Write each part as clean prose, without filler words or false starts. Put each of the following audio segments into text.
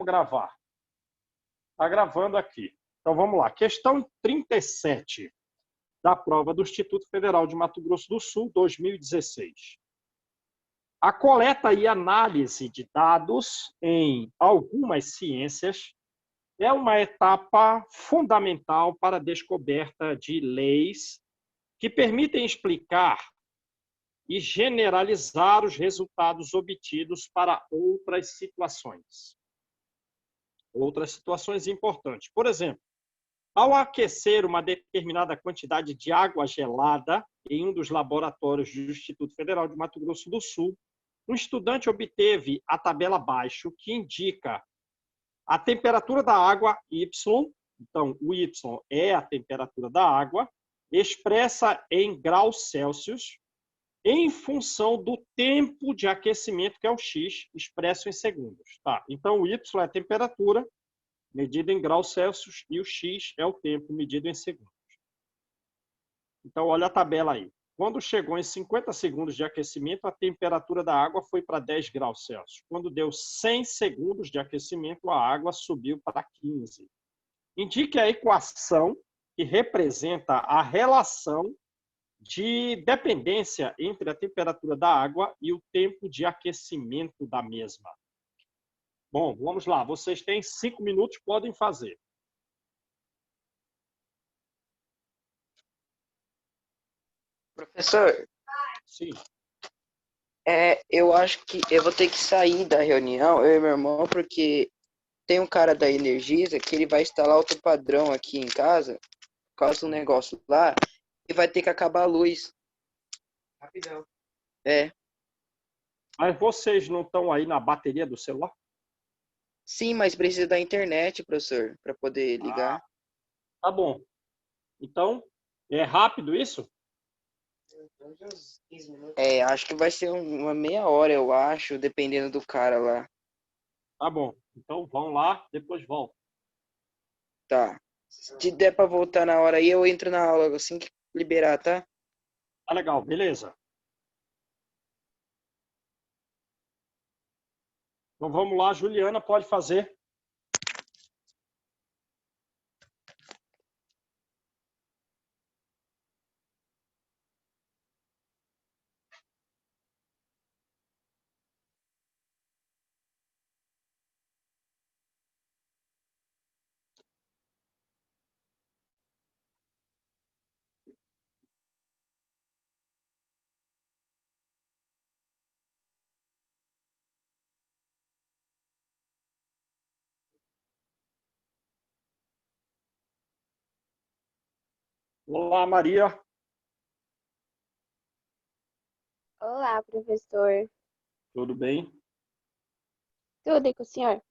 gravar. Está gravando aqui. Então, vamos lá. Questão 37 da prova do Instituto Federal de Mato Grosso do Sul, 2016. A coleta e análise de dados em algumas ciências é uma etapa fundamental para a descoberta de leis que permitem explicar e generalizar os resultados obtidos para outras situações. Outras situações importantes. Por exemplo, ao aquecer uma determinada quantidade de água gelada em um dos laboratórios do Instituto Federal de Mato Grosso do Sul, um estudante obteve a tabela abaixo que indica a temperatura da água Y, então o Y é a temperatura da água, expressa em graus Celsius, em função do tempo de aquecimento, que é o X, expresso em segundos. Tá? Então, o Y é a temperatura, medida em graus Celsius, e o X é o tempo, medido em segundos. Então, olha a tabela aí. Quando chegou em 50 segundos de aquecimento, a temperatura da água foi para 10 graus Celsius. Quando deu 100 segundos de aquecimento, a água subiu para 15. Indique a equação que representa a relação de dependência entre a temperatura da água e o tempo de aquecimento da mesma. Bom, vamos lá. Vocês têm 5 minutos, podem fazer. Professor, Sim. eu acho que eu vou ter que sair da reunião, eu e meu irmão, porque tem um cara da Energisa que ele vai instalar outro padrão aqui em casa, por causa do negócio lá, e vai ter que acabar a luz. Rapidão. Mas vocês não estão aí na bateria do celular? Sim, mas precisa da internet, professor, para poder ligar. Tá bom. Então, é rápido isso? Acho que vai ser uma meia hora, eu acho, dependendo do cara lá. Tá bom. Então, vão lá, depois voltam. Tá. Se der pra voltar na hora aí, eu entro na aula assim que liberar, tá? Tá legal, beleza. Então, vamos lá, Juliana, pode fazer. Olá, Maria. Olá, professor. Tudo bem? Tudo e com o senhor?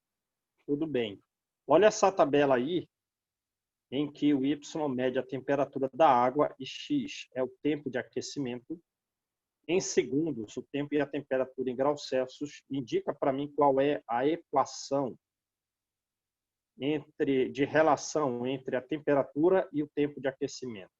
Tudo bem. Olha essa tabela aí, em que o Y mede a temperatura da água e X é o tempo de aquecimento. Em segundos, o tempo e a temperatura em graus Celsius. Indica para mim qual é a equação de relação entre a temperatura e o tempo de aquecimento.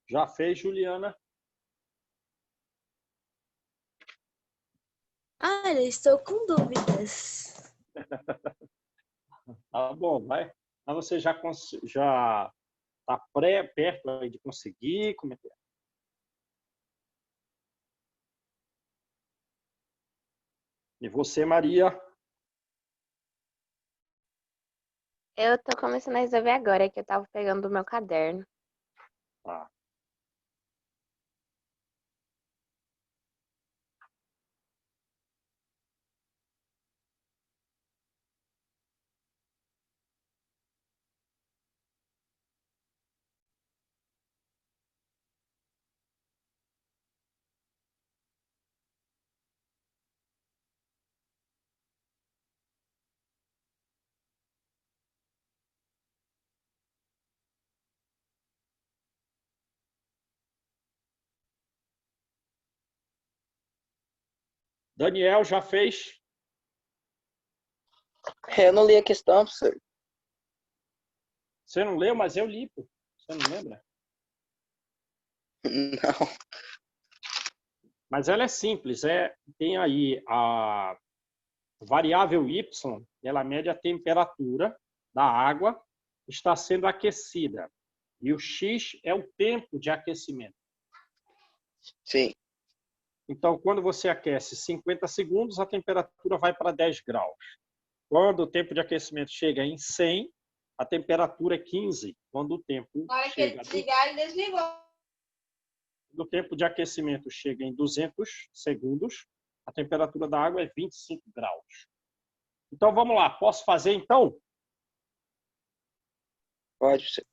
Já fez, Juliana? Olha, estou com dúvidas. Tá bom, vai. Mas você já está perto aí de conseguir? Como é que é? E você, Maria? Eu tô começando a resolver agora, que eu tava pegando o meu caderno. Tá. Daniel já fez? Eu não li a questão, professor. Você não leu, mas eu li, pô. Você não lembra? Não. Mas ela é simples. Tem aí a variável y, ela mede a temperatura da água que está sendo aquecida. E o x é o tempo de aquecimento. Sim. Então, quando você aquece 50 segundos, a temperatura vai para 10 graus. Quando o tempo de aquecimento chega em 100, a temperatura é 15. Quando o tempo chega do tempo de aquecimento chega em 200 segundos, a temperatura da água é 25 graus. Então, vamos lá. Posso fazer, então? Pode, professor.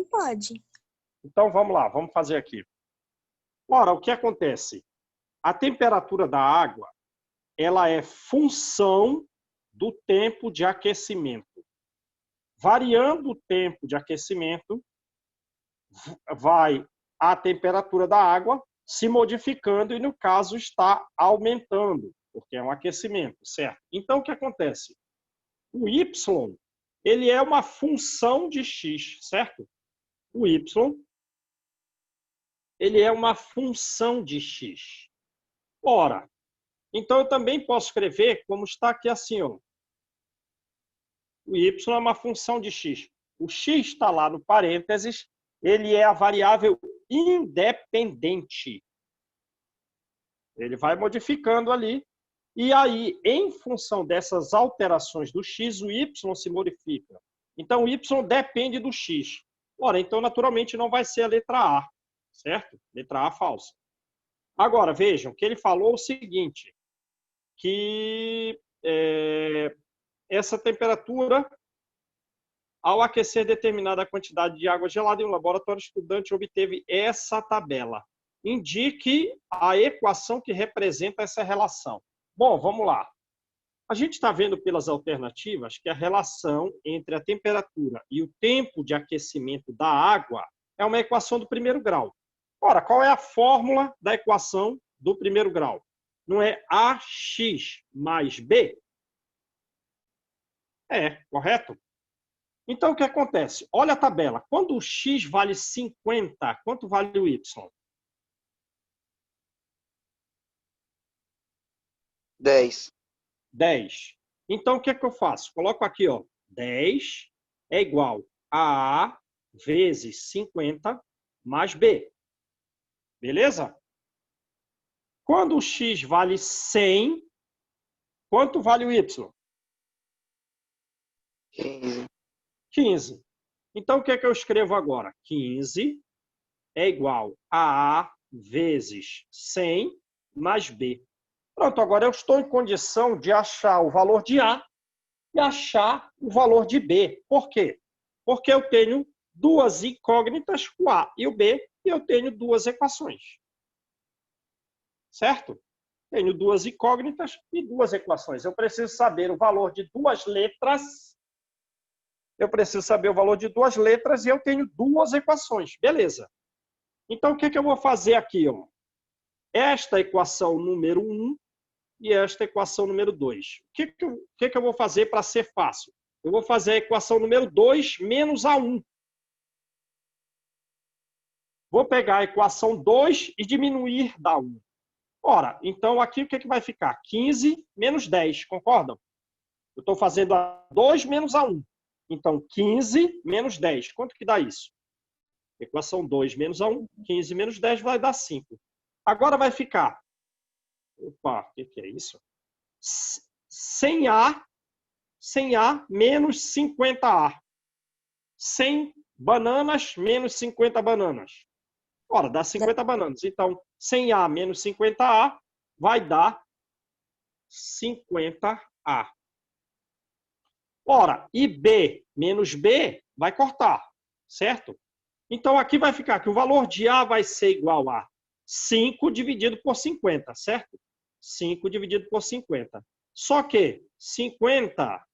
Pode. Então, vamos lá. Vamos fazer aqui. Ora, o que acontece? A temperatura da água, ela é função do tempo de aquecimento. Variando o tempo de aquecimento, vai a temperatura da água se modificando e, no caso, está aumentando, porque é um aquecimento, certo? Então, o que acontece? O Y, ele é uma função de x, certo? O Y, ele é uma função de x. Ora, então eu também posso escrever como está aqui assim, ó. O y é uma função de x. O x está lá no parênteses, ele é a variável independente. Ele vai modificando ali, e aí, em função dessas alterações do x, o y se modifica. Então, o y depende do x. Ora, então, naturalmente, não vai ser a letra A, certo? Letra A falsa. Agora, vejam que ele falou o seguinte, que essa temperatura, ao aquecer determinada quantidade de água gelada em um laboratório, o estudante obteve essa tabela. Indique a equação que representa essa relação. Bom, vamos lá. A gente está vendo pelas alternativas que a relação entre a temperatura e o tempo de aquecimento da água é uma equação do primeiro grau. Ora, qual é a fórmula da equação do primeiro grau? Não é AX mais B? É, correto? Então, o que acontece? Olha a tabela. Quando o X vale 50, quanto vale o Y? 10. 10. Então, o que é que eu faço? Coloco aqui, ó, 10 é igual a A vezes 50 mais B. Beleza? Quando o X vale 100, quanto vale o Y? 15. 15. Então, o que é que eu escrevo agora? 15 é igual a A vezes 100 mais B. Pronto, agora eu estou em condição de achar o valor de A e achar o valor de B. Por quê? Porque eu tenho duas incógnitas, o A e o B, e eu tenho duas equações. Certo? Tenho duas incógnitas e duas equações. Eu preciso saber o valor de duas letras. Eu preciso saber o valor de duas letras e eu tenho duas equações. Beleza. Então, o que eu vou fazer aqui? Ó? Esta equação número 1 e esta equação número 2. O que eu vou fazer para ser fácil? Eu vou fazer a equação número 2 menos a 1. Vou pegar a equação 2 e diminuir da 1. Ora, então aqui o que vai ficar? 15 menos 10, concordam? Eu estou fazendo a 2 menos a 1. Então, 15 menos 10. Quanto que dá isso? Equação 2 menos a 1, 15 menos 10 vai dar 5. Agora vai ficar... Opa, o que é isso? 100A menos 50A. 100 bananas menos 50 bananas. Ora, dá 50 bananas. Então, 100A menos 50A vai dar 50A. Ora, e B menos B vai cortar, certo? Então, aqui vai ficar que o valor de A vai ser igual a 5 dividido por 50, certo? 5 dividido por 50. Só que 50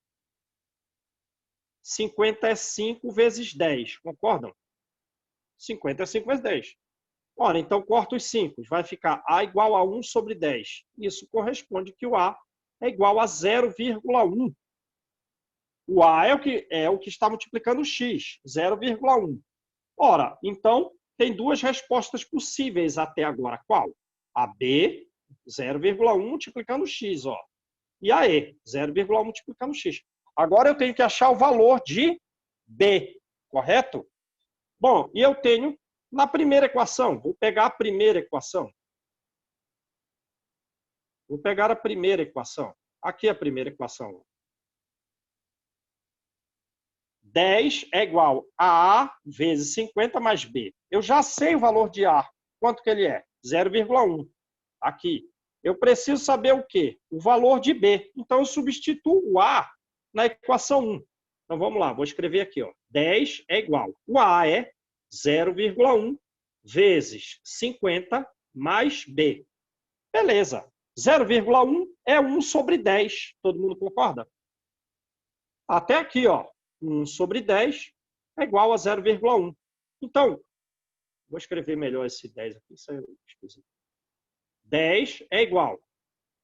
é 5 vezes 10, concordam? 50 é 5 vezes 10. Ora, então corta os 5. Vai ficar A igual a 1 sobre 10. Isso corresponde que o A é igual a 0,1. O A é o que está multiplicando o X, 0,1. Ora, então, tem duas respostas possíveis até agora. Qual? A B, 0,1 multiplicando o X, ó. E a E, 0,1 multiplicando o X. Agora eu tenho que achar o valor de B, correto? Bom, e eu tenho na primeira equação, vou pegar a primeira equação. Vou pegar a primeira equação. Aqui é a primeira equação. 10 é igual a A vezes 50 mais B. Eu já sei o valor de A. Quanto que ele é? 0,1. Aqui. Eu preciso saber o quê? O valor de B. Então, eu substituo o A na equação 1. Então, vamos lá. Vou escrever aqui. Ó. 10 é igual. O A é 0,1 vezes 50 mais B. Beleza. 0,1 é 1 sobre 10. Todo mundo concorda? Até aqui, ó. 1 sobre 10 é igual a 0,1. Então, vou escrever melhor esse 10 aqui. Isso é esquisito. 10 é igual.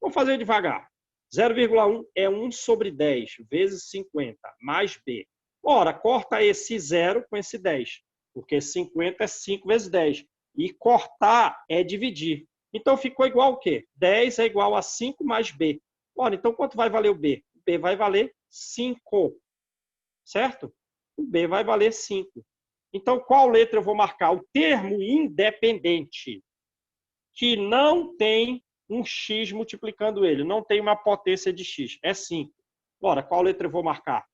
Vou fazer devagar. 0,1 é 1 sobre 10 vezes 50 mais B. Ora, corta esse 0 com esse 10, porque 50 é 5 vezes 10. E cortar é dividir. Então, ficou igual o quê? 10 é igual a 5 mais B. Ora, então quanto vai valer o B? O B vai valer 5. Certo? O B vai valer 5. Então, qual letra eu vou marcar? O termo independente, que não tem um x multiplicando ele, não tem uma potência de x, é 5. Ora, qual letra eu vou marcar?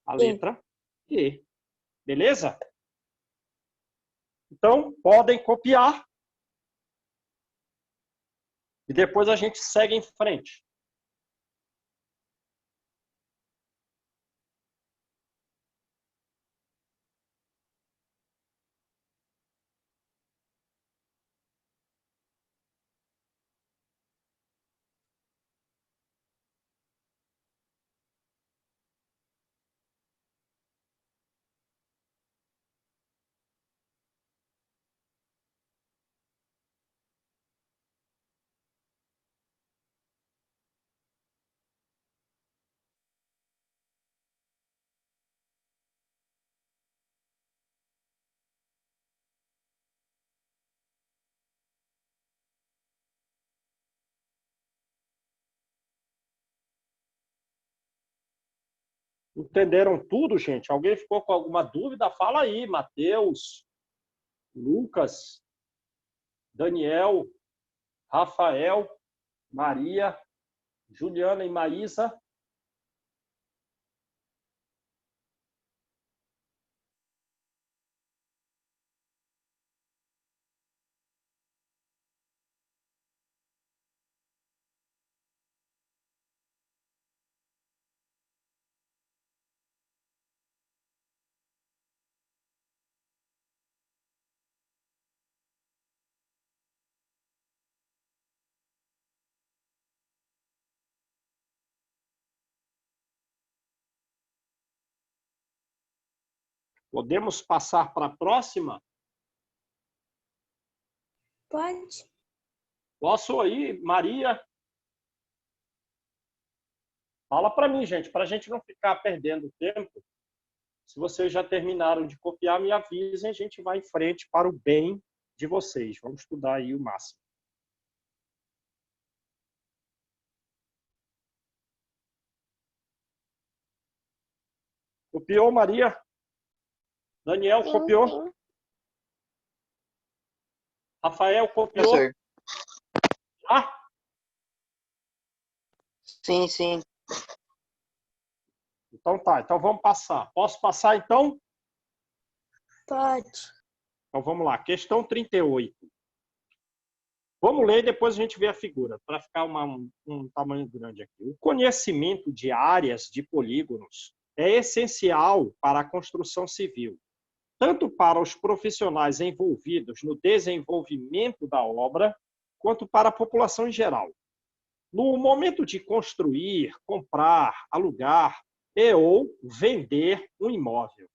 A letra E. Beleza? Então, podem copiar e depois a gente segue em frente. Entenderam tudo, gente? Alguém ficou com alguma dúvida? Fala aí, Matheus, Lucas, Daniel, Rafael, Maria, Juliana e Maísa. Podemos passar para a próxima? Pode? Posso aí, Maria? Fala para mim, gente, para a gente não ficar perdendo tempo. Se vocês já terminaram de copiar, me avisem, a gente vai em frente para o bem de vocês. Vamos estudar aí o máximo. Copiou, Maria? Daniel, Sim, copiou? sim. Rafael, copiou? Professor. Ah, Sim, sim. então tá. Então vamos passar. Posso passar, então? Pode. Então vamos lá. Questão 38. Vamos ler e depois a gente vê a figura, para ficar um tamanho grande aqui. O conhecimento de áreas de polígonos é essencial para a construção civil, tanto para os profissionais envolvidos no desenvolvimento da obra, quanto para a população em geral. No momento de construir, comprar, alugar ou vender um imóvel,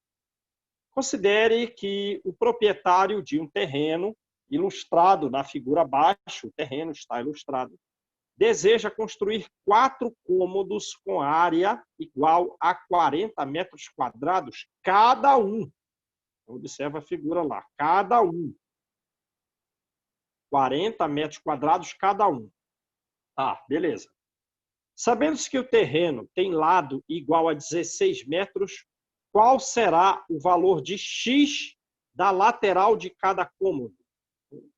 considere que o proprietário de um terreno ilustrado na figura abaixo, o terreno está ilustrado, deseja construir 4 cômodos com área igual a 40 metros quadrados cada um. Observa a figura lá, cada um. 40 metros quadrados cada um. Tá, beleza. Sabendo-se que o terreno tem lado igual a 16 metros, qual será o valor de X da lateral de cada cômodo?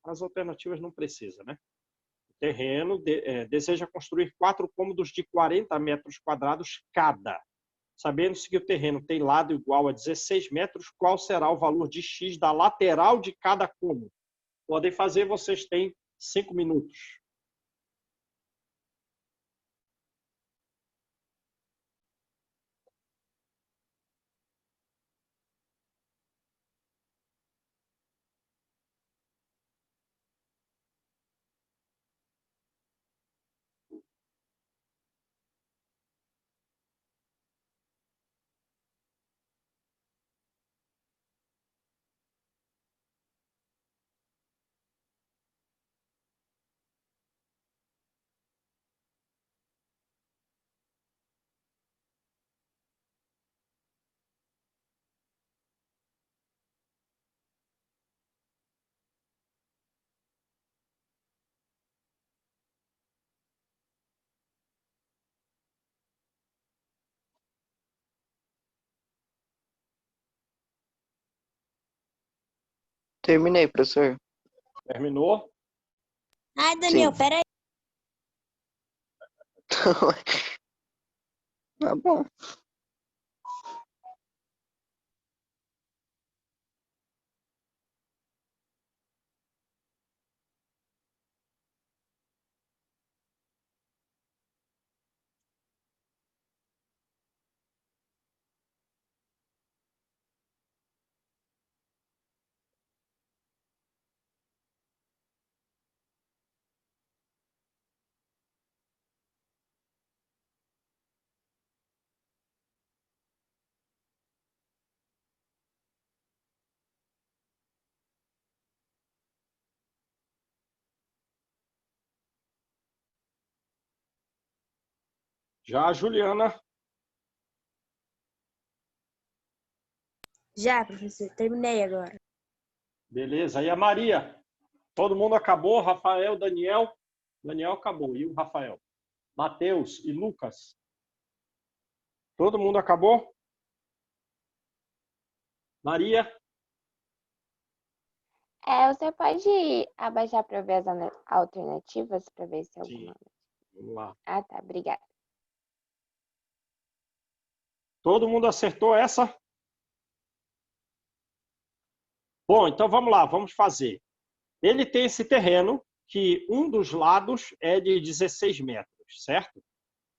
As alternativas não precisa, né? O terreno deseja construir 4 cômodos de 40 metros quadrados cada. Sabendo-se que o terreno tem lado igual a 16 metros, qual será o valor de X da lateral de cada cômodo? Podem fazer, vocês têm 5 minutos. Terminei, professor. Terminou? Ai, Daniel, Sim. peraí. Tá bom. Já a Juliana. Já, professor, terminei agora. Beleza. E a Maria? Todo mundo acabou? Rafael, Daniel? Daniel acabou. E o Rafael? Matheus e Lucas? Todo mundo acabou? Maria? Você pode abaixar para ver as alternativas, para ver se alguma. Vamos lá. Ah, tá. Obrigada. Todo mundo acertou essa? Bom, então vamos lá, vamos fazer. Ele tem esse terreno que um dos lados é de 16 metros, certo?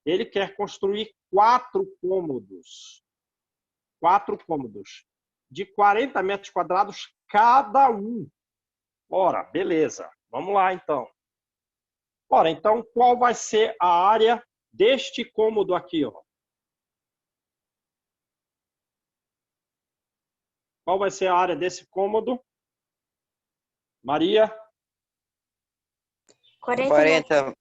Ele quer construir 4 cômodos. 4 cômodos de 40 metros quadrados cada um. Ora, beleza. Vamos lá, então. Ora, então, qual vai ser a área deste cômodo aqui, ó? Qual vai ser a área desse cômodo? Maria? 40 metros. 40.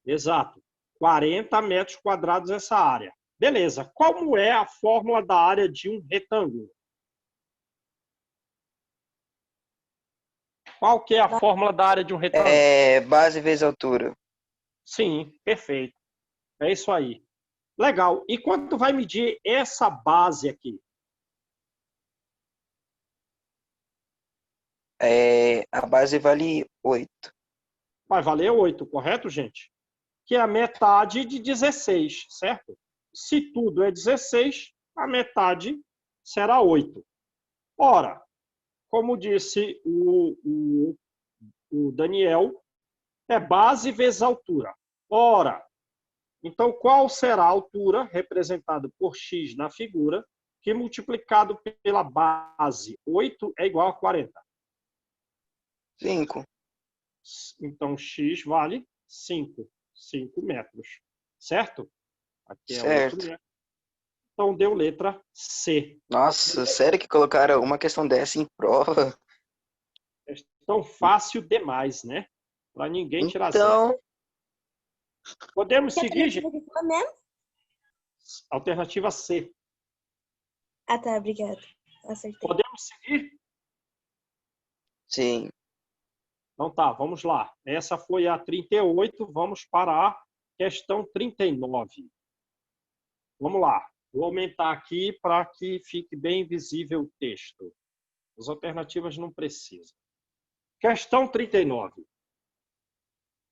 Exato. 40 metros quadrados essa área. Beleza. Como é a fórmula da área de um retângulo? Qual que é a fórmula da área de um retângulo? Base vezes altura. Sim, perfeito. É isso aí. Legal. E quanto vai medir essa base aqui? A base vale 8. Vai valer 8, correto, gente? Que é a metade de 16, certo? Se tudo é 16, a metade será 8. Ora, como disse o Daniel, é base vezes altura. Ora, então qual será a altura representada por x na figura, que multiplicado pela base 8 é igual a 40? 5. Então, x vale 5 metros, certo? Aqui é 8 Certo. metros. Então, deu letra C. Nossa, sério que colocaram uma questão dessa em prova? Questão fácil demais, né? Para ninguém tirar zero. Então, Podemos Que seguir, alternativa gente? que foi mesmo? Alternativa C. Ah, tá, obrigada. Acertei. Podemos seguir? sim. Então tá, vamos lá. Essa foi a 38, vamos para a questão 39. Vamos lá. Vou aumentar aqui para que fique bem visível o texto. As alternativas não precisam. Questão 39.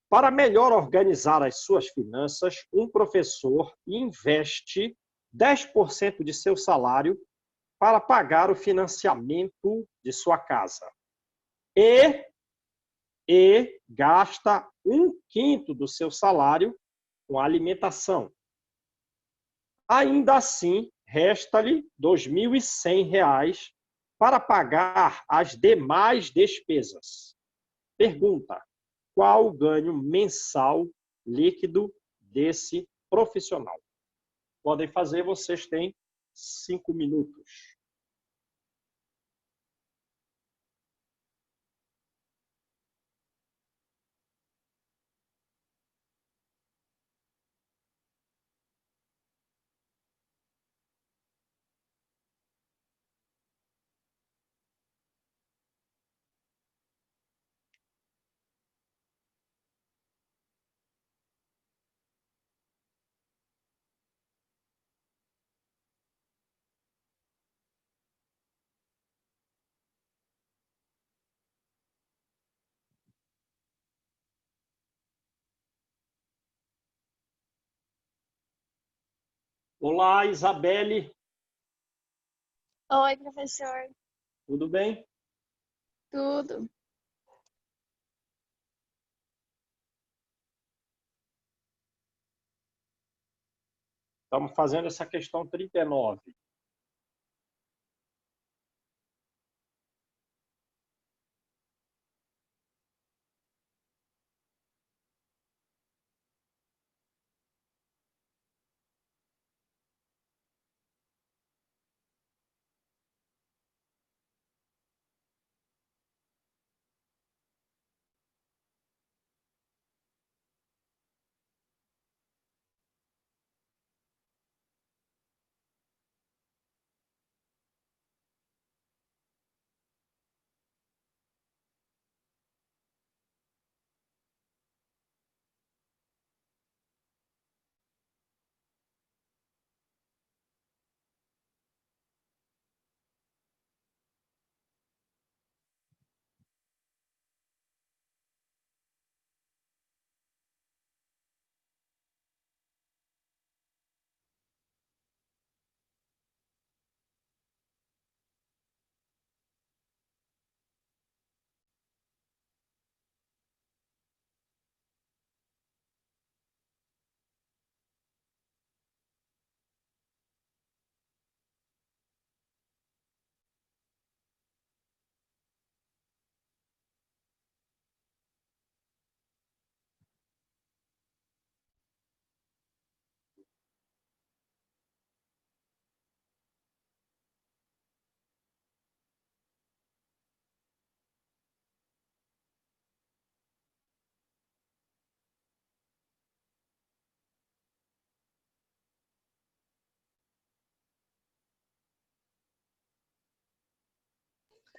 Para melhor organizar as suas finanças, um professor investe 10% de seu salário para pagar o financiamento de sua casa e gasta 1/5 do seu salário com alimentação. Ainda assim, resta-lhe R$ 2.100 para pagar as demais despesas. Pergunta: qual o ganho mensal líquido desse profissional? Podem fazer, vocês têm 5 minutos. Olá, Isabelle, Oi, professor. tudo bem? Tudo. Estamos fazendo essa questão 39.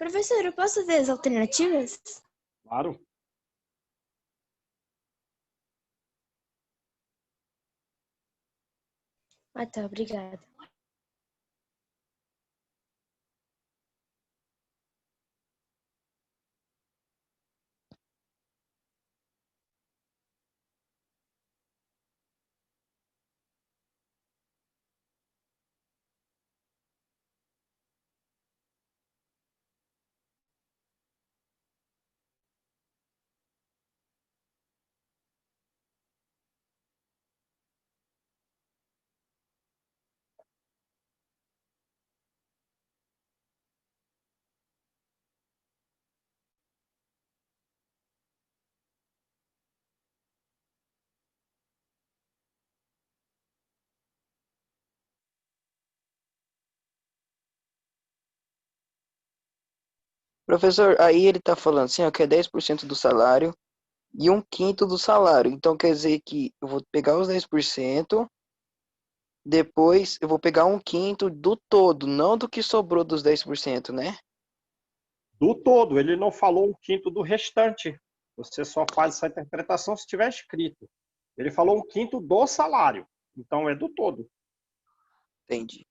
Professor, eu posso ver as alternativas? Claro. Ah, tá, obrigada. Professor, aí ele tá falando assim, ó, que é 10% do salário e 1/5 do salário. Então quer dizer que eu vou pegar os 10%, depois eu vou pegar 1/5 do todo, não do que sobrou dos 10%, né? Do todo, ele não falou 1/5 do restante. Você só faz essa interpretação se tiver escrito. Ele falou 1/5 do salário. Então é do todo. Entendi.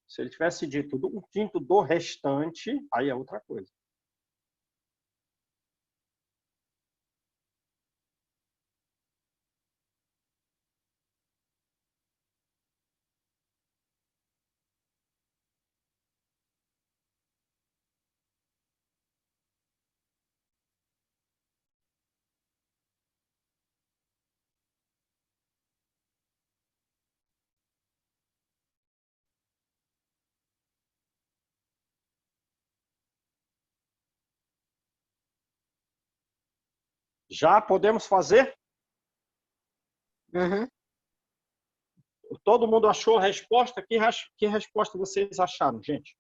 Se ele tivesse dito 1/5 do restante, aí é outra coisa. Já podemos fazer? Uhum. Todo mundo achou a resposta? Que resposta vocês acharam, gente?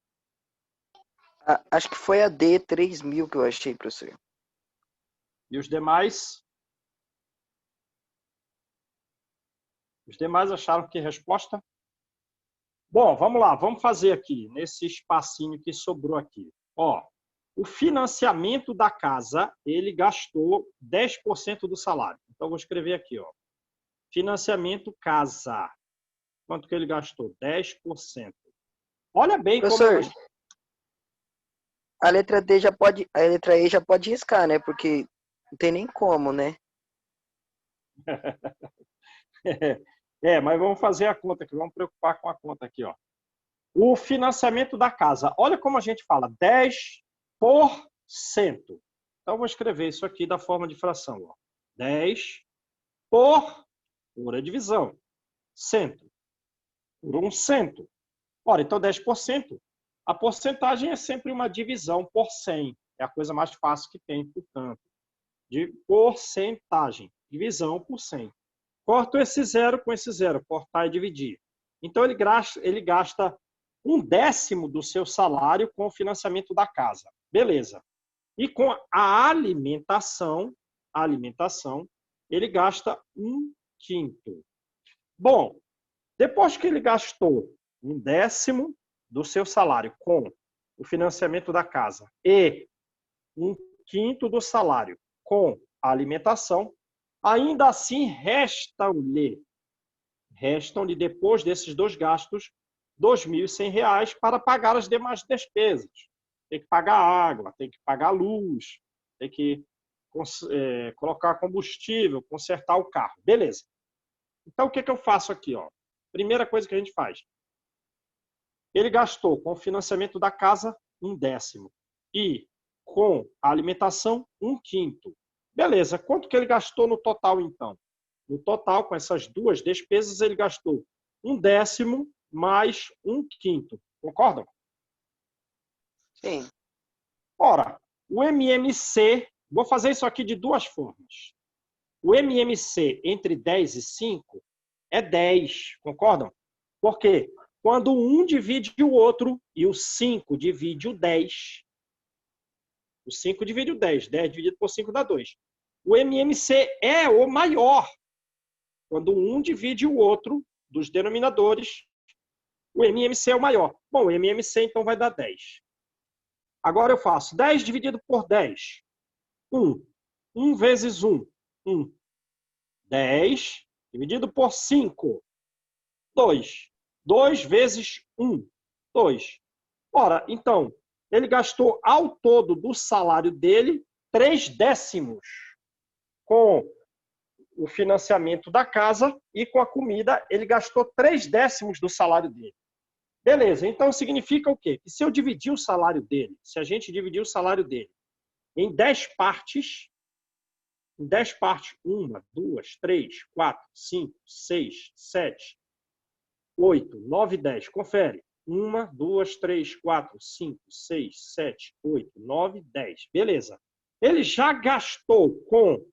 Acho que foi a D, 3.000 que eu achei, professor. E os demais? Os demais acharam que resposta? Bom, vamos lá, vamos fazer aqui, nesse espacinho que sobrou aqui. Ó, o financiamento da casa, ele gastou 10% do salário. Então, vou escrever aqui, ó. Financiamento casa. Quanto que ele gastou? 10%. Olha bem como Professor, eu... a letra a letra E já pode riscar, né? Porque não tem nem como, né? Mas vamos fazer a conta aqui, vamos preocupar com a conta aqui, ó. O financiamento da casa. Olha como a gente fala, 10%. Então, vou escrever isso aqui da forma de fração, ó. 10 por pura divisão. Cento. Por 1 cento. Ora, então 10%. A porcentagem é sempre uma divisão por 100. É a coisa mais fácil que tem, portanto. De porcentagem. Divisão por 100. Corto esse zero com esse zero. Cortar e dividir. Então, ele gasta 1/10 do seu salário com o financiamento da casa. Beleza. E com a alimentação, ele gasta 1/5. Bom, depois que ele gastou 1/10 do seu salário com o financiamento da casa e 1/5 do salário com a alimentação, ainda assim restam-lhe, depois desses dois gastos, R$ 2.100 para pagar as demais despesas. Tem que pagar água, tem que pagar luz, tem que colocar combustível, consertar o carro. Beleza. Então, o que eu faço aqui? Ó? Primeira coisa que a gente faz. Ele gastou com o financiamento da casa 1/10 e com a alimentação 1/5. Beleza. Quanto que ele gastou no total, então? No total, com essas duas despesas, ele gastou 1/10 mais 1/5. Concordam? Sim. Ora, o MMC, vou fazer isso aqui de duas formas. O MMC entre 10 e 5 é 10, concordam? Por quê? Quando um divide o outro e o 5 divide o 10, o 5 divide o 10, 10 dividido por 5 dá 2. O MMC é o maior. Quando um divide o outro dos denominadores, o MMC é o maior. Bom, o MMC então vai dar 10. Agora eu faço 10 dividido por 10. 1. 1 vezes 1. 1. 10 dividido por 5. 2. 2 vezes 1. 2. Ora, então, ele gastou ao todo do salário dele 3/10 com o financiamento da casa e com a comida, ele gastou 3/10 do salário dele. Beleza, então significa o quê? Que se eu dividir o salário dele, se a gente dividir o salário dele em 10 partes, 1, 2, 3, 4, 5, 6, 7, 8, 9, 10. Confere. 1, 2, 3, 4, 5, 6, 7, 8, 9, 10. Beleza. Ele já gastou com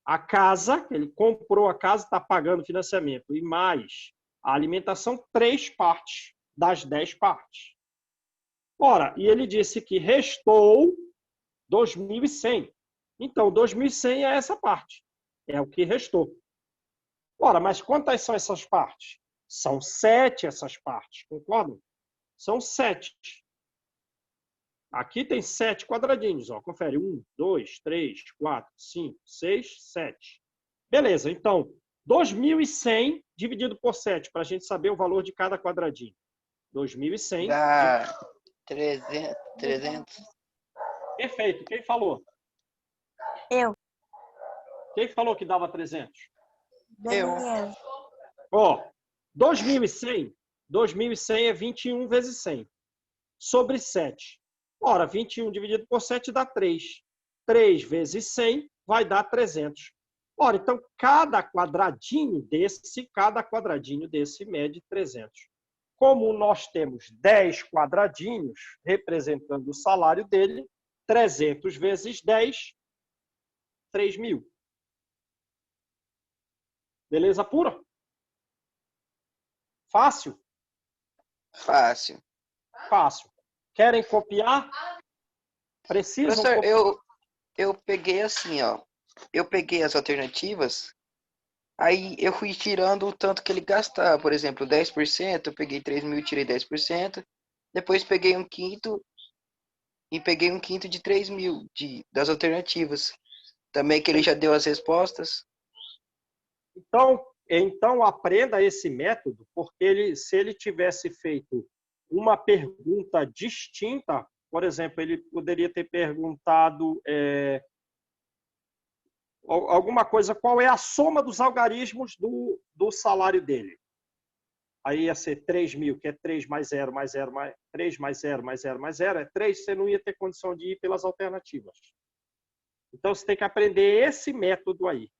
a casa, ele comprou a casa, está pagando financiamento, e mais A alimentação, 3 partes das 10 partes. Ora, e ele disse que restou 2.100. Então, 2.100 é essa parte. É o que restou. Ora, mas quantas são essas partes? São 7 essas partes, concordam? São 7. Aqui tem 7 quadradinhos, ó. Confere. 1, 2, 3, 4, 5, 6, 7. Beleza, então, 2.100 dividido por 7, para a gente saber o valor de cada quadradinho. 2.100. Dá 300. Perfeito. Quem falou? Eu. Quem falou que dava 300? Daniel. Ó, 2.100 é 21 vezes 100. Sobre 7. Ora, 21 dividido por 7 dá 3. 3 vezes 100 vai dar 300. Ora, então, cada quadradinho desse mede 300. Como nós temos 10 quadradinhos representando o salário dele, 300 vezes 10, 3.000. Beleza pura? Fácil? Fácil. Fácil. Querem copiar? Precisam Professor, copiar? eu peguei assim, ó. Eu peguei as alternativas, aí eu fui tirando o tanto que ele gastava. Por exemplo, 10%, eu peguei 3.000 e tirei 10%. Depois peguei um quinto e peguei um quinto de 3.000 das alternativas. Também que ele já deu as respostas. Então aprenda esse método, porque se ele tivesse feito uma pergunta distinta, por exemplo, ele poderia ter perguntado alguma coisa, qual é a soma dos algarismos do salário dele? Aí ia ser 3.000, que é 3 mais 0, mais 0, mais 3 mais 0, mais 0, mais 0, é 3, você não ia ter condição de ir pelas alternativas. Então, você tem que aprender esse método aí.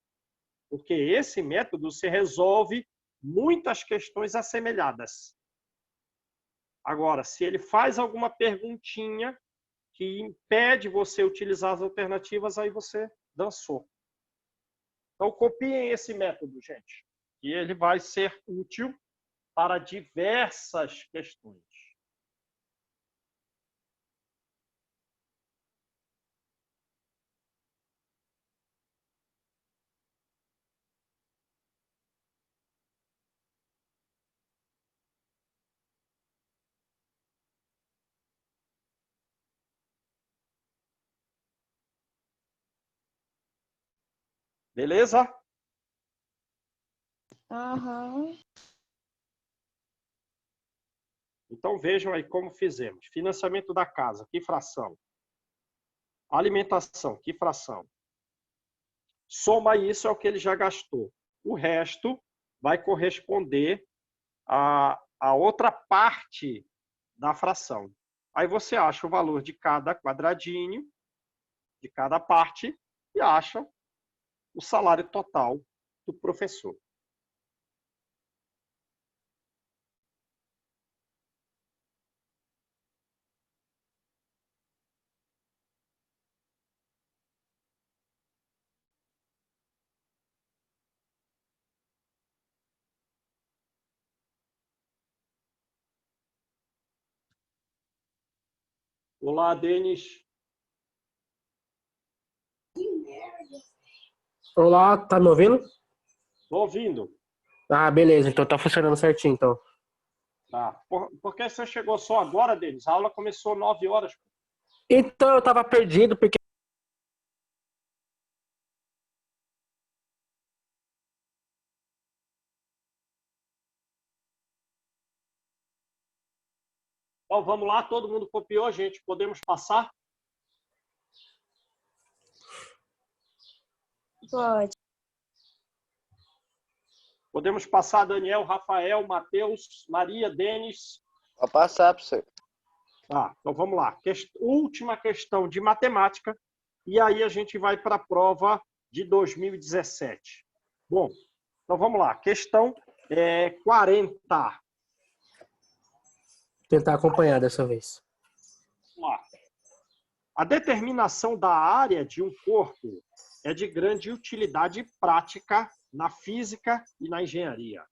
Porque esse método se resolve muitas questões assemelhadas. Agora, se ele faz alguma perguntinha que impede você utilizar as alternativas, aí você dançou. Então, copiem esse método, gente. E ele vai ser útil para diversas questões. Beleza? Aham. Então, vejam aí como fizemos. Financiamento da casa, que fração? Alimentação, que fração? Soma isso é o que ele já gastou. O resto vai corresponder à outra parte da fração. Aí você acha o valor de cada quadradinho, de cada parte, e acha o salário total do professor. Olá, Denis. Olá, tá me ouvindo? Estou ouvindo. Ah, beleza, então tá funcionando certinho, então. Tá. Por que você chegou só agora, Denis? A aula começou 9 horas. Então eu tava perdido, porque Então, vamos lá. Todo mundo copiou, gente. Podemos passar? Pode. Podemos passar, Daniel, Rafael, Matheus, Maria, Denis. Pode passar, professor. Tá, então vamos lá. Última questão de matemática. E aí a gente vai para a prova de 2017. Bom, então vamos lá. Questão 40. tentar acompanhar dessa vez. Vamos lá. A determinação da área de um corpo é de grande utilidade prática na física e na engenharia.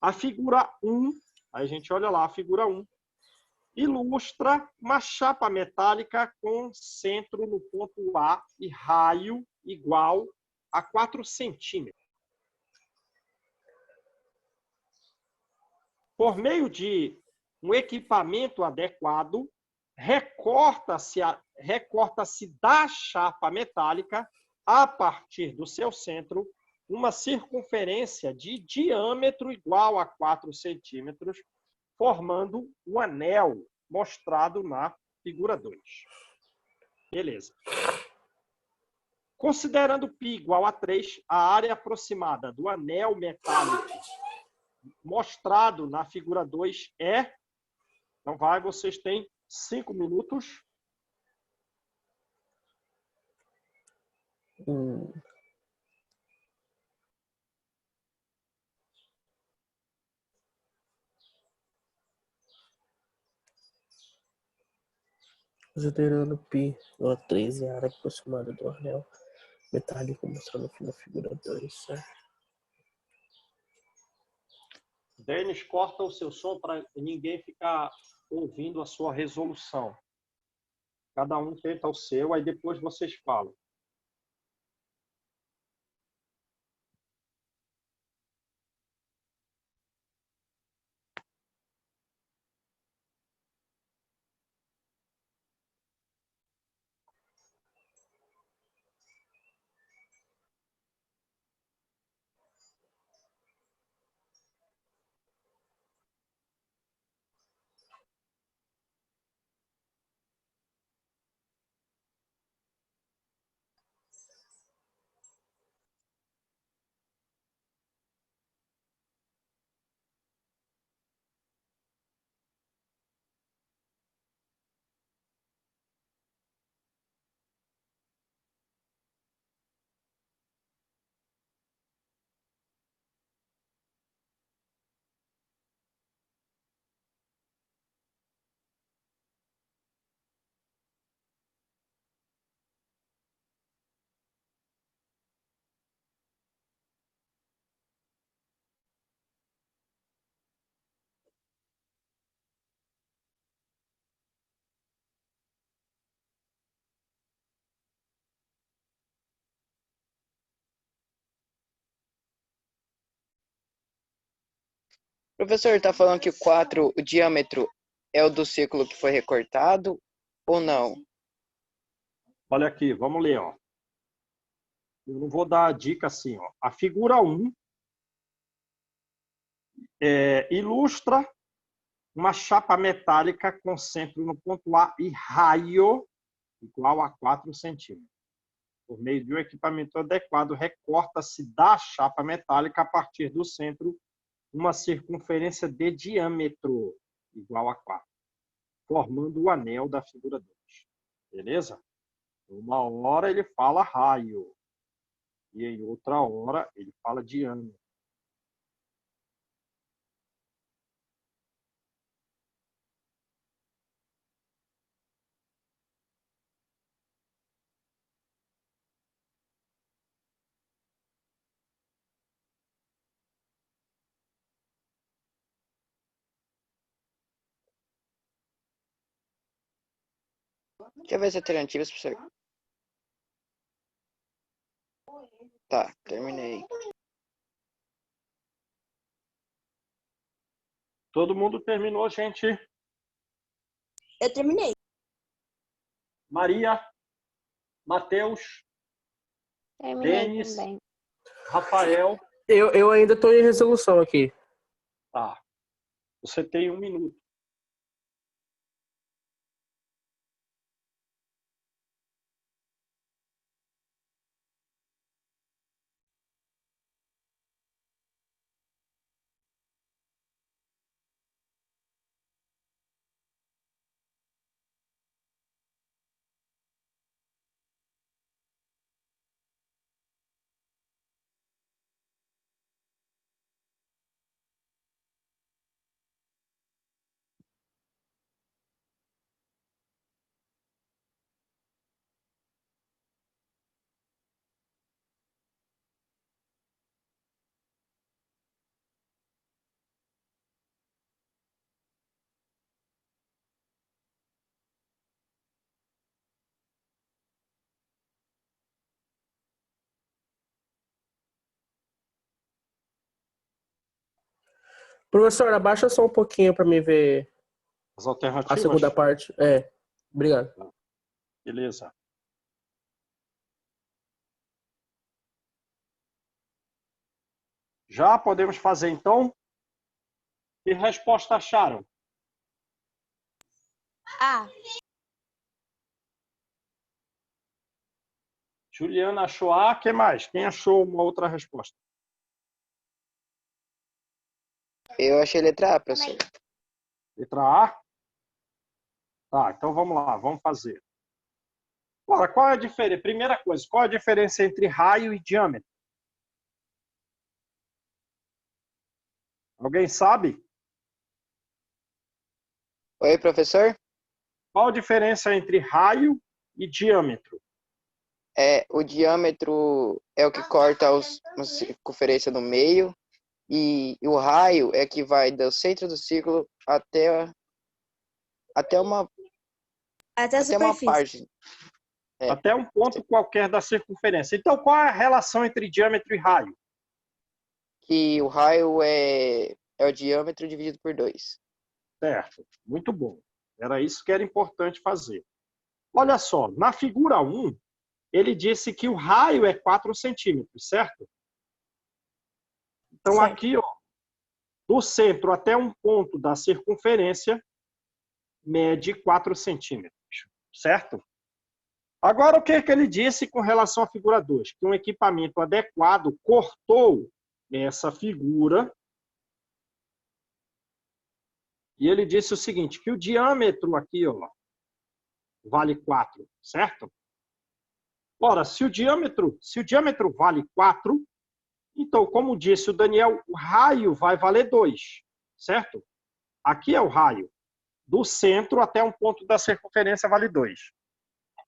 A figura 1, aí a gente olha lá, a figura 1, ilustra uma chapa metálica com centro no ponto A e raio igual a 4 centímetros. Por meio de um equipamento adequado, recorta-se da chapa metálica, a partir do seu centro, uma circunferência de diâmetro igual a 4 centímetros, formando o anel mostrado na figura 2. Beleza. Considerando π igual a 3, a área aproximada do anel metálico mostrado na figura 2 é... Então vocês têm 5 minutos. Considerando π igual a 3 é a área aproximada do anel metálico mostrado na figura 2, certo? Denis, corta o seu som para ninguém ficar ouvindo a sua resolução. Cada um tenta o seu, aí depois vocês falam. Professor, tá falando que o 4, o diâmetro, é o do círculo que foi recortado ou não? Olha aqui, vamos ler. Ó. Eu não vou dar a dica assim. Ó. A figura 1 ilustra uma chapa metálica com centro no ponto A e raio igual a 4 centímetros. Por meio de um equipamento adequado, recorta-se da chapa metálica a partir do centro uma circunferência de diâmetro igual a 4, formando o anel da figura 2. Beleza? Uma hora ele fala raio e em outra hora ele fala diâmetro. Deixa eu ver as alternativas, professor. Tá, terminei. Todo mundo terminou, gente? Eu terminei. Maria, Matheus, Terminei Denis, também. Rafael. Eu ainda estou em resolução aqui. Tá. Você tem 1 minuto. Professor, abaixa só um pouquinho para mim ver As a alternativas? segunda parte. Obrigado. Beleza. Já podemos fazer, então? Que resposta acharam? A. Juliana achou A, que mais? Quem achou uma outra resposta? Eu achei letra A, professor. Letra A? Tá, então vamos lá, vamos fazer. Ora, qual é a diferença? Primeira coisa, qual é a diferença entre raio e diâmetro? Alguém sabe? Oi, professor? Qual a diferença entre raio e diâmetro? O diâmetro é o que corta a circunferência no meio e o raio é que vai do centro do círculo até uma Até a uma superfície. parte. Até um ponto qualquer da circunferência. Então, qual é a relação entre diâmetro e raio? Que o raio é o diâmetro dividido por 2. Certo, muito bom. Era isso que era importante fazer. Olha só, na figura 1, ele disse que o raio é 4 centímetros, certo? Então, Certo. aqui, ó, do centro até um ponto da circunferência, mede 4 centímetros, certo? Agora, o que é que ele disse com relação à figura 2? Que um equipamento adequado cortou essa figura e ele disse o seguinte, que o diâmetro aqui, ó, vale 4, certo? Ora, se o diâmetro vale 4, então, como disse o Daniel, o raio vai valer 2, certo? Aqui é o raio. Do centro até um ponto da circunferência vale 2.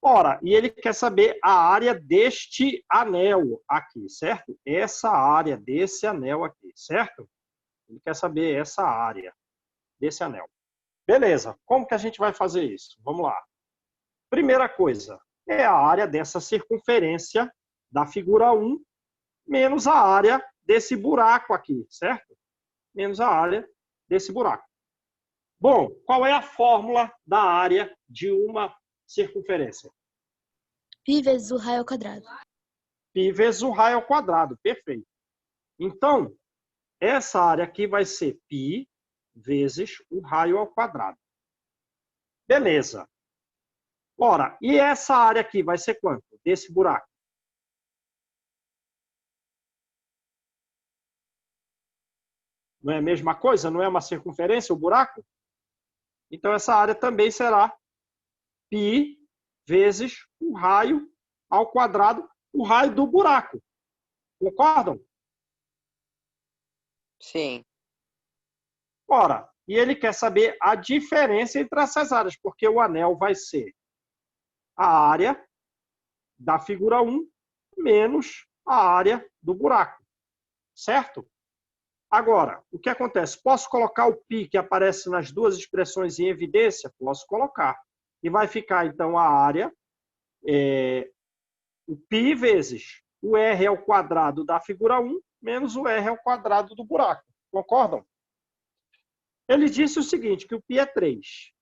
Ora, e ele quer saber a área deste anel aqui, certo? Essa área desse anel aqui, certo? Ele quer saber essa área desse anel. Beleza, como que a gente vai fazer isso? Vamos lá. Primeira coisa, é a área dessa circunferência da figura 1 menos a área desse buraco aqui, certo? Menos a área desse buraco. Bom, qual é a fórmula da área de uma circunferência? Pi vezes o raio ao quadrado. Pi vezes o raio ao quadrado, perfeito. Então, essa área aqui vai ser π vezes o raio ao quadrado. Beleza. Ora, e essa área aqui vai ser quanto? Desse buraco? Não é a mesma coisa? Não é uma circunferência o buraco? Então, essa área também será π vezes o raio ao quadrado, o raio do buraco. Concordam? Sim. Ora, e ele quer saber a diferença entre essas áreas, porque o anel vai ser a área da figura 1 menos a área do buraco. Certo? Agora, o que acontece? Posso colocar o π que aparece nas duas expressões em evidência? Posso colocar. E vai ficar, então, a área, o π vezes o r ao quadrado da figura 1 menos o r ao quadrado do buraco. Concordam? Ele disse o seguinte, que o π é 3.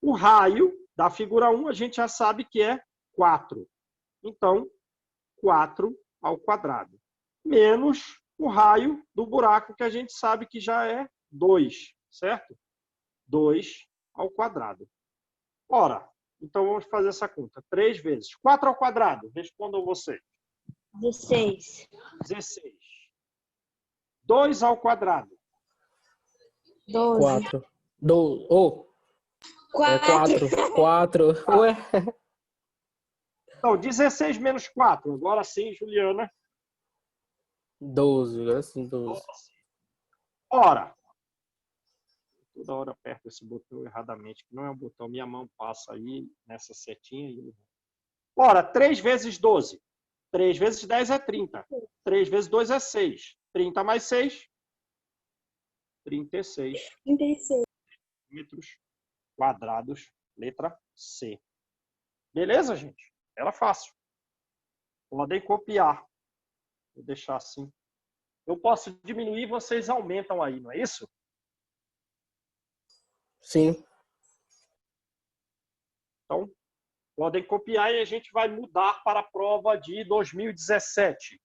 O raio da figura 1 a gente já sabe que é 4. Então, 4 ao quadrado. Menos o raio do buraco, que a gente sabe que já é 2, certo? 2 ao quadrado. Ora, então vamos fazer essa conta. 3 vezes 4 ao quadrado. Respondam vocês. 16. 16. 2 ao quadrado. 12. 4. É 4. 4. 4. Ué. Então, 16 menos 4. Agora sim, Juliana. 12. Agora sim, 12. Ora. Toda hora aperto esse botão erradamente, que não é um botão. Minha mão passa aí nessa setinha. E... Ora, 3 vezes 12. 3 vezes 10 é 30. 3 vezes 2 é 6. 30 mais 6. 36. 36. Metros quadrados, letra C. Beleza, gente? Era fácil. Podem copiar. Vou deixar assim. Eu posso diminuir, vocês aumentam aí, não é isso? Sim. Então, podem copiar e a gente vai mudar para a prova de 2017.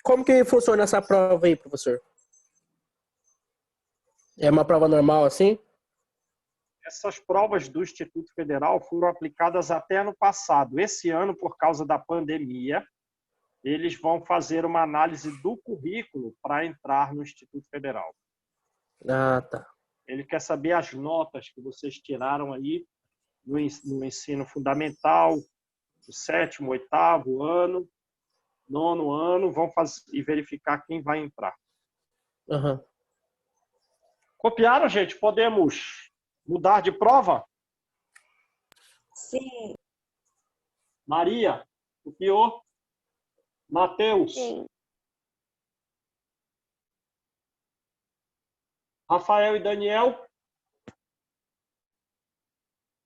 Como que funciona essa prova aí, professor? É uma prova normal assim? Essas provas do Instituto Federal foram aplicadas até ano passado. Esse ano, por causa da pandemia, eles vão fazer uma análise do currículo para entrar no Instituto Federal. Ah, tá. Ele quer saber as notas que vocês tiraram aí no ensino fundamental, o 7º, 8º ano, 9º ano, vão fazer e verificar quem vai entrar. Uhum. Copiaram, gente? Podemos mudar de prova? Sim. Maria, copiou? Matheus? Sim. Rafael e Daniel?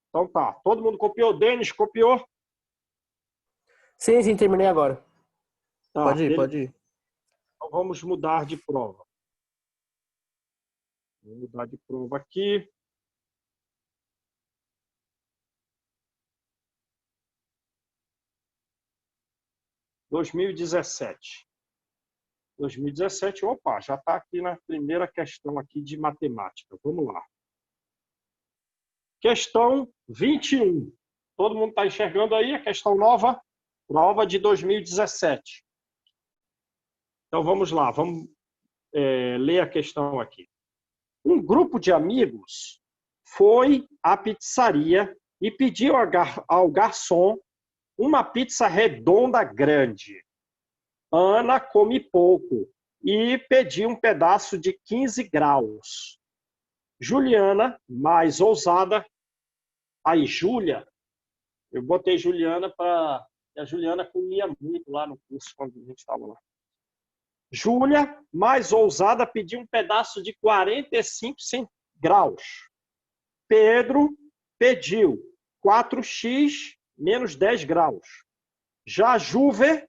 Então tá. Todo mundo copiou? Denis copiou? Sim, sim, terminei agora. Tá, Pode ir, beleza. pode ir. Então vamos mudar de prova. Vou mudar de prova aqui. (2017). 2017, opa, já está aqui na primeira questão aqui de matemática. Vamos lá. Questão 21. Todo mundo está enxergando aí a questão nova? Prova de 2017. Então vamos lá, vamos ler a questão aqui. Um grupo de amigos foi à pizzaria e pediu ao garçom uma pizza redonda grande. Ana come pouco e pediu um pedaço de 15 graus. Juliana, mais ousada. Aí, Júlia, eu botei Juliana para... A Juliana comia muito lá no curso quando a gente estava lá. Júlia, mais ousada, pediu um pedaço de 45 graus. Pedro pediu 4x menos 10 graus. Já Juver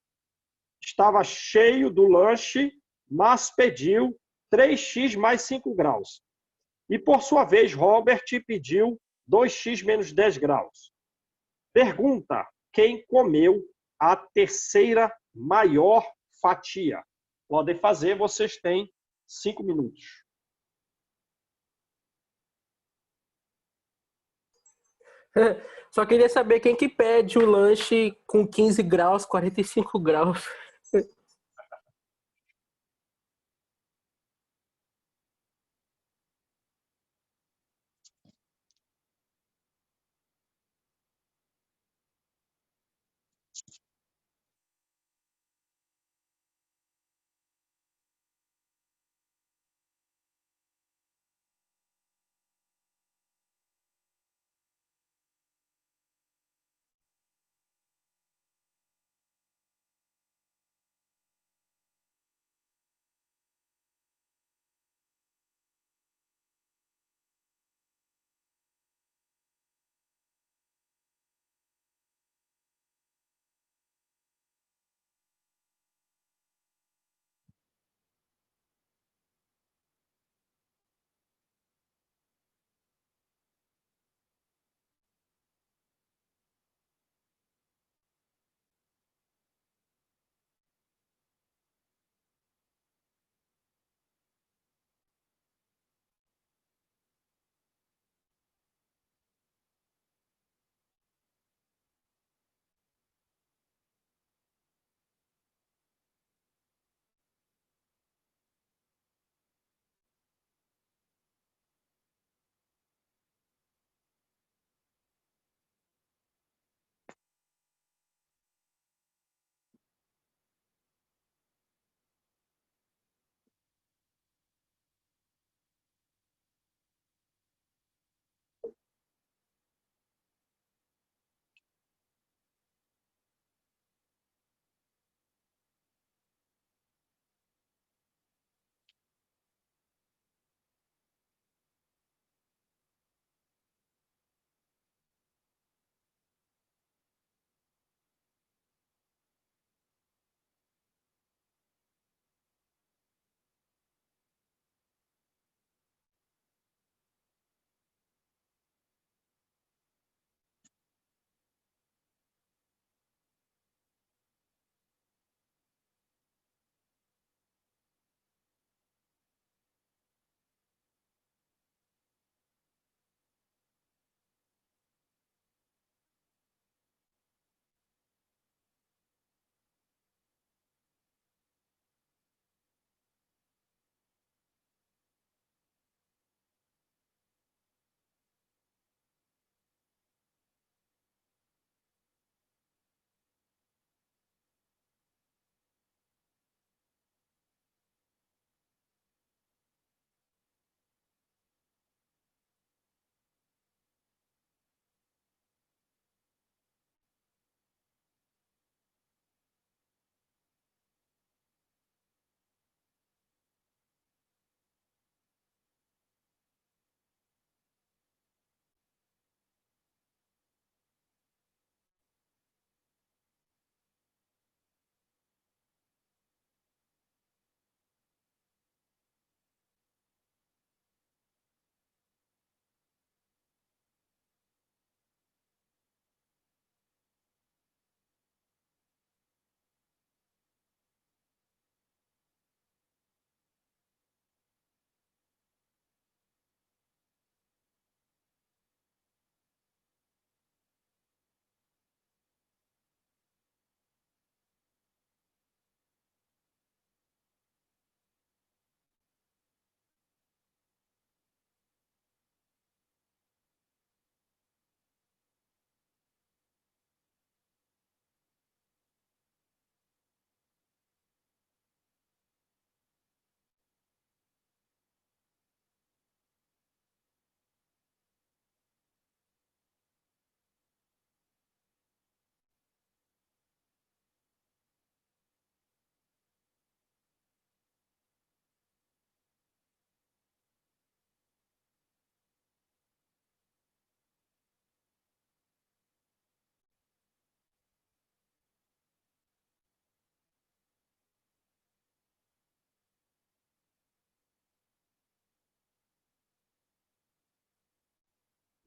estava cheio do lanche, mas pediu 3x mais 5 graus. E, por sua vez, Robert pediu 2x menos 10 graus. Pergunta: quem comeu a terceira maior fatia? Podem fazer, vocês têm 5 minutos. Só queria saber quem que pede o lanche com 15 graus, 45 graus.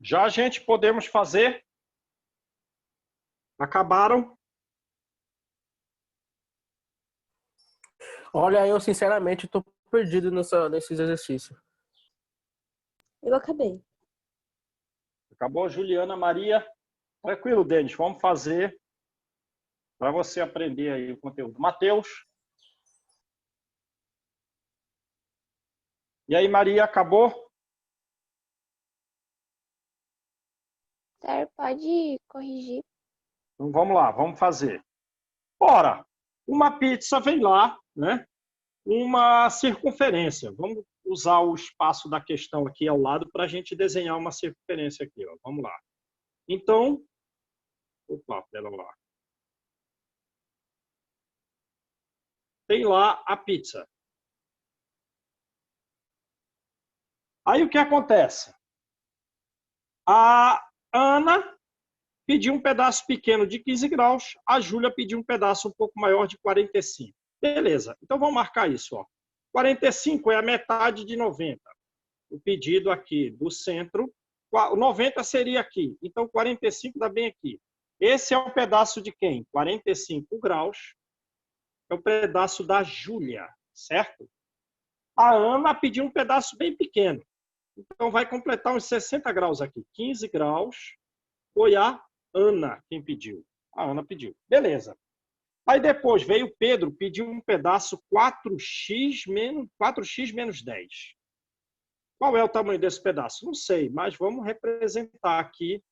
Já, gente, podemos fazer? Acabaram? Olha, eu sinceramente tô perdido nesses exercícios. Eu acabei. Acabou, Juliana, Maria? Tranquilo, Denis, vamos fazer para você aprender aí o conteúdo. Matheus? E aí, Maria, acabou? Sir, pode corrigir. Então vamos lá, vamos fazer. Ora, uma pizza vem lá, né? Uma circunferência. Vamos usar o espaço da questão aqui ao lado para a gente desenhar uma circunferência aqui. Ó. Vamos lá. Então, opa, pera lá. Tem lá a pizza. Aí o que acontece? A Ana pediu um pedaço pequeno de 15 graus, a Júlia pediu um pedaço um pouco maior de 45. Beleza, então vamos marcar isso. Ó. 45 é a metade de 90. O pedido aqui do centro, o 90 seria aqui, então 45 dá bem aqui. Esse é um pedaço de quem? 45 graus, é o pedaço da Júlia, certo? A Ana pediu um pedaço bem pequeno, então vai completar uns 60 graus aqui. 15 graus foi a Ana quem pediu. A Ana pediu. Beleza. Aí depois veio o Pedro, pediu um pedaço 4x menos 10. Qual é o tamanho desse pedaço? Não sei, mas vamos representar aqui.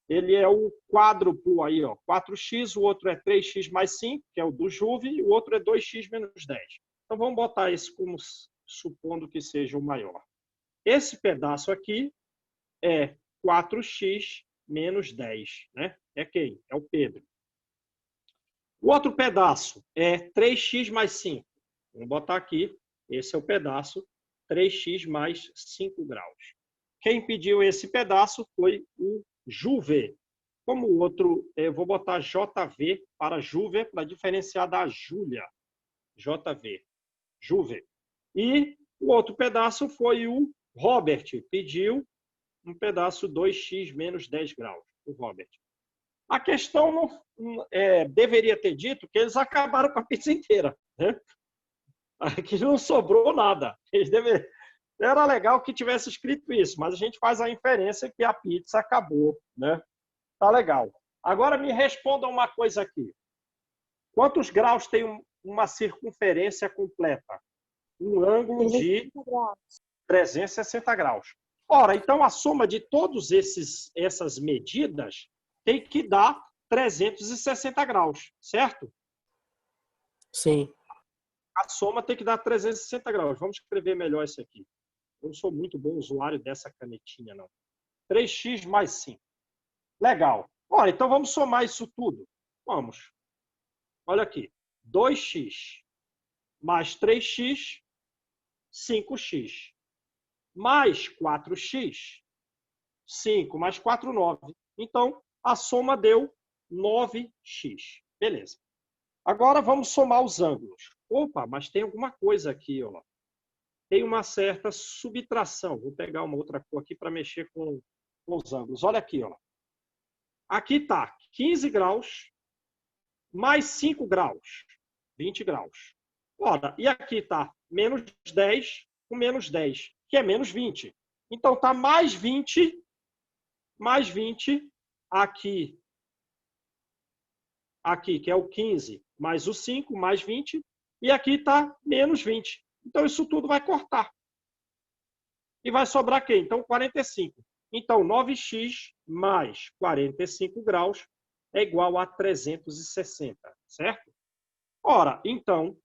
Ele é o quádruplo aí, ó, 4x, o outro é 3x mais 5, que é o do Juve, e o outro é 2x menos 10. Então vamos botar esse como supondo que seja o maior. Esse pedaço aqui é 4x menos 10, né? É quem? É o Pedro. O outro pedaço é 3x mais 5. Vamos botar aqui, esse é o pedaço 3x mais 5 graus. Quem pediu esse pedaço foi o Juve. Como o outro, eu vou botar JV para Juve, para diferenciar da Júlia. JV. Juve. E o outro pedaço foi o Robert. Pediu um pedaço 2x menos 10 graus. O Robert. A questão não, deveria ter dito que eles acabaram com a pizza inteira. Né? Aqui não sobrou nada. Era legal que tivesse escrito isso, mas a gente faz a inferência que a pizza acabou. Né? Tá legal. Agora me responda uma coisa aqui. Quantos graus tem uma circunferência completa? Um ângulo de 360 graus. Ora, então a soma de todas essas medidas tem que dar 360 graus, certo? Sim. A soma tem que dar 360 graus. Vamos escrever melhor isso aqui. Eu não sou muito bom usuário dessa canetinha, não. 3x mais 5. Legal. Olha, então vamos somar isso tudo. Vamos. Olha aqui. 2x mais 3x, 5x. Mais 4x, 5 mais 4, 9. Então, a soma deu 9x. Beleza. Agora vamos somar os ângulos. Opa, mas tem alguma coisa aqui, ó. Tem uma certa subtração. Vou pegar uma outra cor aqui para mexer com os ângulos. Olha aqui, ó. Aqui está 15 graus mais 5 graus. 20 graus. Ora, e aqui está menos 10 com menos 10, que é menos 20. Então, está mais 20 aqui, que é o 15, mais o 5, mais 20, e aqui está menos 20. Então, isso tudo vai cortar. E vai sobrar quem? Então, 45. Então, 9x mais 45 graus é igual a 360, certo? Ora, então,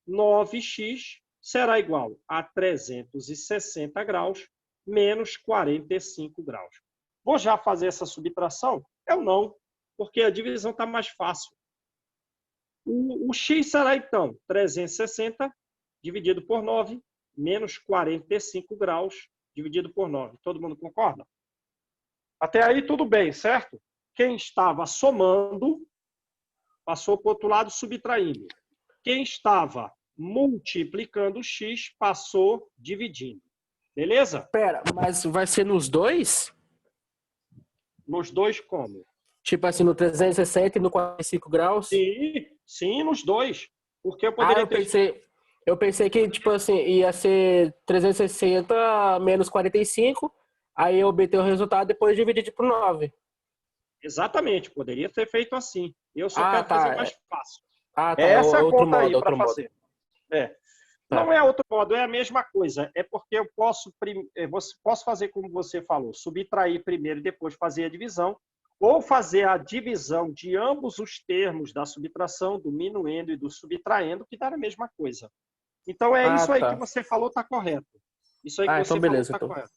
9x será igual a 360 graus menos 45 graus. Vou já fazer essa subtração? Eu não, porque a divisão está mais fácil. O x será, então, 360 dividido por 9, menos 45 graus dividido por 9. Todo mundo concorda? Até aí tudo bem, certo? Quem estava somando, passou para o outro lado subtraindo. Quem estava multiplicando o x, passou dividindo. Beleza? Pera, mas vai ser nos dois? Nos dois como? Tipo assim, no 360 e no 45 graus? Sim, nos dois. Porque eu poderia Eu pensei que, tipo assim, ia ser 360 menos 45, aí eu obter o resultado e depois dividir por 9. Exatamente, poderia ter feito assim. Eu só Ah, quero fazer tá. mais fácil. Ah, tá. É É essa outro conta modo, aí para outro modo. fazer. É. Tá. Não é outro modo, é a mesma coisa. É porque eu posso fazer como você falou, subtrair primeiro e depois fazer a divisão, ou fazer a divisão de ambos os termos da subtração, do minuendo e do subtraindo, que dá a mesma coisa. Então é Ah, isso aí que tá. você falou, está correto. Isso aí que Ah, então você falou beleza, está então. correto.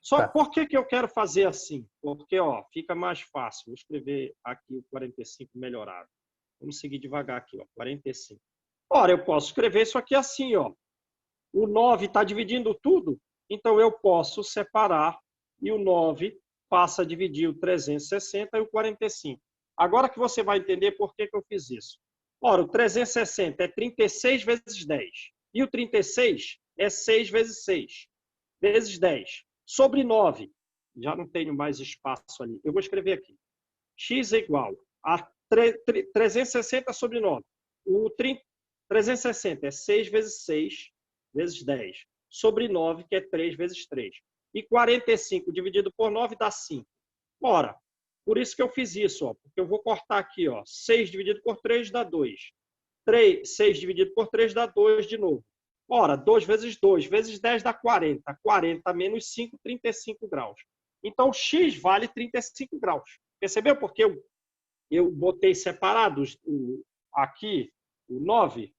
Só Tá. por que eu quero fazer assim? Porque ó, fica mais fácil. Vou escrever aqui o 45 melhorado. Vamos seguir devagar aqui, ó, 45. Ora, eu posso escrever isso aqui assim, ó. O 9 está dividindo tudo, então eu posso separar e o 9 passa a dividir o 360 e o 45. Agora que você vai entender por que eu fiz isso. Ora, o 360 é 36 vezes 10 e o 36 é 6 vezes 6 vezes 10 sobre 9. Já não tenho mais espaço ali. Eu vou escrever aqui. X é igual a 360 sobre 9. O 360 é 6 vezes 6 vezes 10 sobre 9, que é 3 vezes 3. E 45 dividido por 9 dá 5. Ora, por isso que eu fiz isso, ó, porque eu vou cortar aqui, ó, 6 dividido por 3 dá 2. 6 dividido por 3 dá 2 de novo. Ora, 2 vezes 2 vezes 10 dá 40. 40 menos 5, 35 graus. Então, x vale 35 graus. Percebeu porque eu botei separados aqui o 9?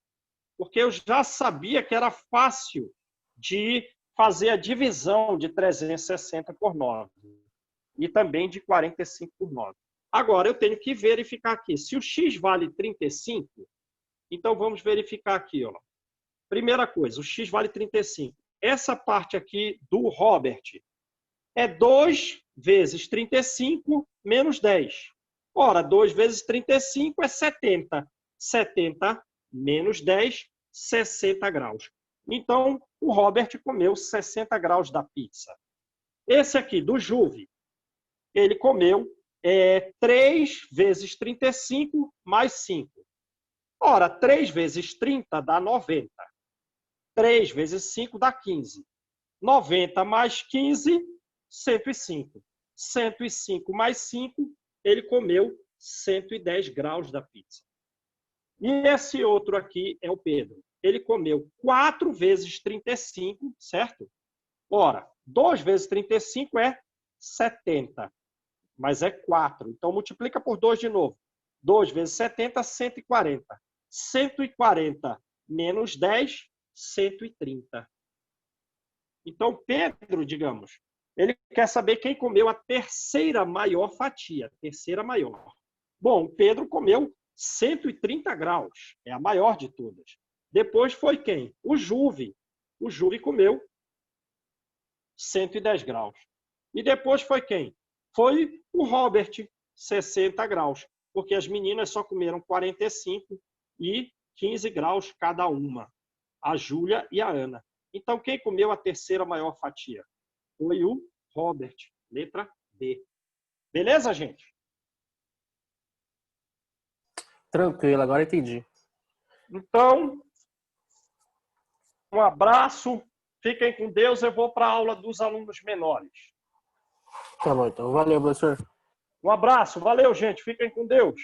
Porque eu já sabia que era fácil de fazer a divisão de 360 por 9 e também de 45 por 9. Agora, eu tenho que verificar aqui. Se o x vale 35, então vamos verificar aqui. Ó. Primeira coisa, o x vale 35. Essa parte aqui do Robert é 2 vezes 35 menos 10. Ora, 2 vezes 35 é 70. 70 menos 10, 60 graus. Então, o Robert comeu 60 graus da pizza. Esse aqui, do Juve, ele comeu 3 vezes 35 mais 5. Ora, 3 vezes 30 dá 90. 3 vezes 5 dá 15. 90 mais 15, 105. 105 mais 5, ele comeu 110 graus da pizza. E esse outro aqui é o Pedro. Ele comeu 4 vezes 35, certo? Ora, 2 vezes 35 é 70, mas é 4. Então, multiplica por 2 de novo. 2 vezes 70, 140. 140 menos 10, 130. Então, Pedro, digamos, ele quer saber quem comeu a terceira maior fatia. Terceira maior. Bom, Pedro comeu 130 graus. É a maior de todas. Depois foi quem? O Juve. O Juve comeu 110 graus. E depois foi quem? Foi o Robert, 60 graus. Porque as meninas só comeram 45 e 15 graus cada uma. A Júlia e a Ana. Então, quem comeu a terceira maior fatia? Foi o Robert, letra D. Beleza, gente? Tranquilo, agora entendi. Então, um abraço. Fiquem com Deus. Eu vou para a aula dos alunos menores. Tá bom, então. Valeu, professor. Um abraço. Valeu, gente. Fiquem com Deus.